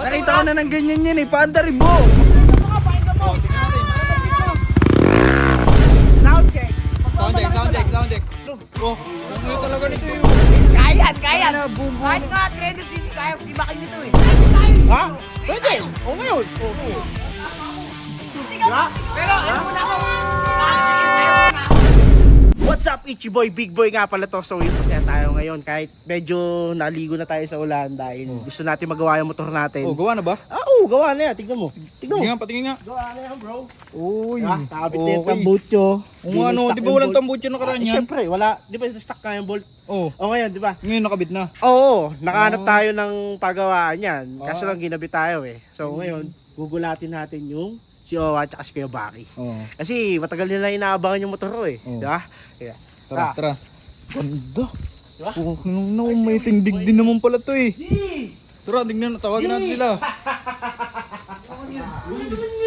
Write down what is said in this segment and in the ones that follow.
Nakita ko na ng ganyan yan eh. Paandarin mo. Sound check. Sound check. Oh, ano talaga nito yun? Kayan. Boom, boom. Kahit nga 300cc kaya sibakin nito eh. Ha? Pwede. O ngayon. Pero ano muna ako? What's up, Ichiboy? Big Boy nga pala to. So yun, masaya tayo ngayon. Kahit medyo naligo na tayo sa ulan dahil gusto natin magawa yung motor natin. Oh, gawa na ba? Oo, gawa na yan. Tignan mo. Patingin nga. Gawa na yan, bro. Uy. Diba? Nakabit na yung Okay. tambutso. Kung ano, di ba walang tambutso na karaan yan? Siyempre, wala. Di ba stock na yung bolt? Oh, O ngayon, di ba? ngayon nakabit na. Oo, nakahanap tayo ng paggawaan yan. Kaso lang ginabi tayo eh. So ngayon, gugulatin natin yung si Owa at si Kuya Baki. Oh, Kasi matagal nila inaabangan yung motor ko eh. Oh. Di ba? Kaya, tara. Ganda. Diba? Oh, may tindig din naman pala to eh. Tara, tignan na, tawagin natin sila.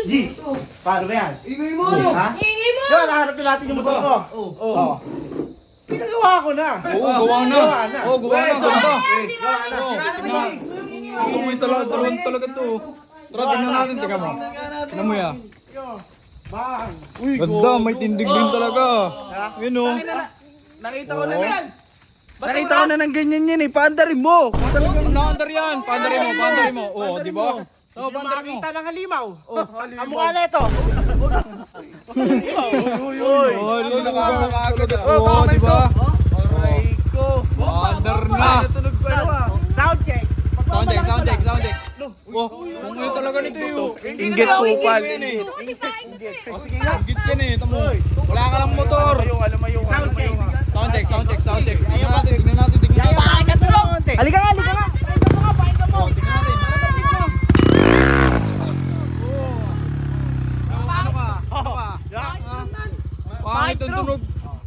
G, paano ba yan? Ingay mo! Ha? Ingay mo! Diba, nahanap na natin yung motor ko? Oo. Pinagawa ko na. Oo, gawa na. Oo, gawa na. Gawa Ganda. Gawa na. Tingnan. Oo, may talaga to. Tara, tignan natin. Tingnan mo. Tingnan mo yan. Bang! Uy, ganda, may tindig din talaga. Yun o. Nakita ko na yan. Nakita ko na ng ganyan yan eh. Paandarin mo. Naandar yan. Paandarin mo. Oo, di ba? Gusto Oo, nyo paandarin mo. makakita ng halimaw? Kamukha na ito. Oo, di nakakagad. Oo, di ba? Aray ko. Paandar na. Tunog pa naman. Sound check. Sound check. Oh, kung ano talaga nito yun. Inggit kupal. Oh, sige nga. Inggit yan eh. Tamo. Wala ka lang motor. Sound check. Sound check. Tignan natin. Bakit ka tulong? Konti. Halika nga. Pakinggan mo! Ano ka? Pangit ang tunog.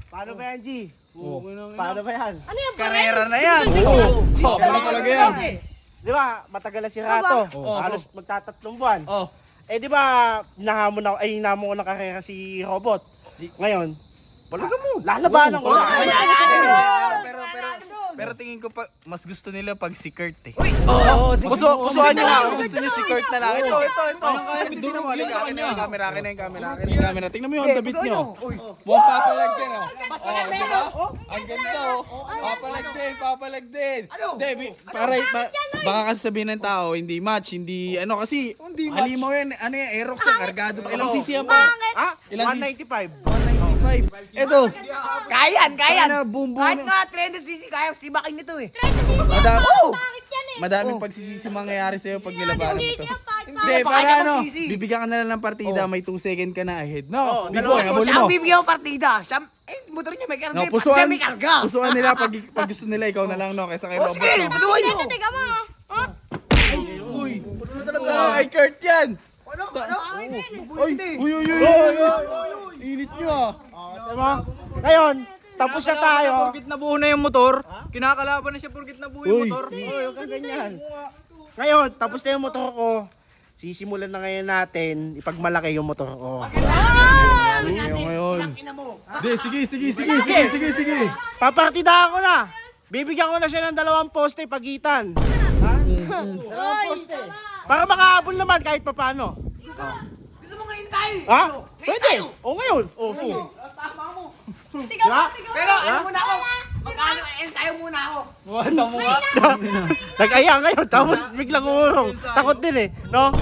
Paano ba yan, G? Oh. Paano ba yan? Ano yan? Karera na yan. Sabo na talaga yan. Di ba, matagal na si Rato. Oo. Halos magtatatlong buwan. Oh. Eh di ba, hinamon ko ng karera si Robot. Ngayon, Palaga mo. lalabanan ko na. Pero tingin ko pa, mas gusto nila pag si Kurt eh. Oo, Kusuhan nyo nga. Gusto nyo si Kurt na lang. Ito. Durog yun sa kanya. Akin na yung camera. Tingnan mo yung tabit nyo. Buwan papalag din oh. Oh, di ba? Ang ganda oh. Papalag din. Hindi, baka kasi sabihin ng tao, hindi match, hindi ano kasi, halimaw yan, ano yan, Aerox yan, kargado pa. Ilang cc yan pa? Ha? Ilan 195. Ito. Kayan! Boom, boom. Kahit nga 300cc kaya sibakin nito eh. Madami, Bakit yan eh? madaming pagsisisi mangyayari sa'yo pag nilabanan mo to. Hindi, Bakit para ka ano, magsisi? bibigyan ka na lang ng partida, may 2 second ka na ahead. No, Oh, Big dalawa. Boy, habulin Siya mo. ang bibigyan ng partida. Siya, motor niya may karga. No, Siya may karga. pusuan nila pag gusto nila, ikaw na lang, no, kaysa kay O Robot, sige, no. patuloy niyo. Teka mo. Uy, puno na talaga. Ay, Kurt yan. Uy. Init nyo ah. Diba? Ngayon, tapos na tayo. Porkit nabuo na yung motor. Kinakalaban na siya porkit nabuo yung motor. Huwag kang ganyan. Ngayon, tapos na yung motor ko. Sisimulan na ngayon natin ipagmalaki yung motor ko. Ngayon. Hindi, sige. Papartidahan ko na. Bibigyan ko na siya ng 2 poste pagitan. Ha? 2 poste. Para makahabol naman kahit papano. Gusto mo ngayon tayo? Ha? Pwede. O ngayon. O, sige. Diba? Pero ano muna ako? Magkano, ensayo muna ako. Nag-aya ngayon, tapos biglang umurong. Takot din eh, no?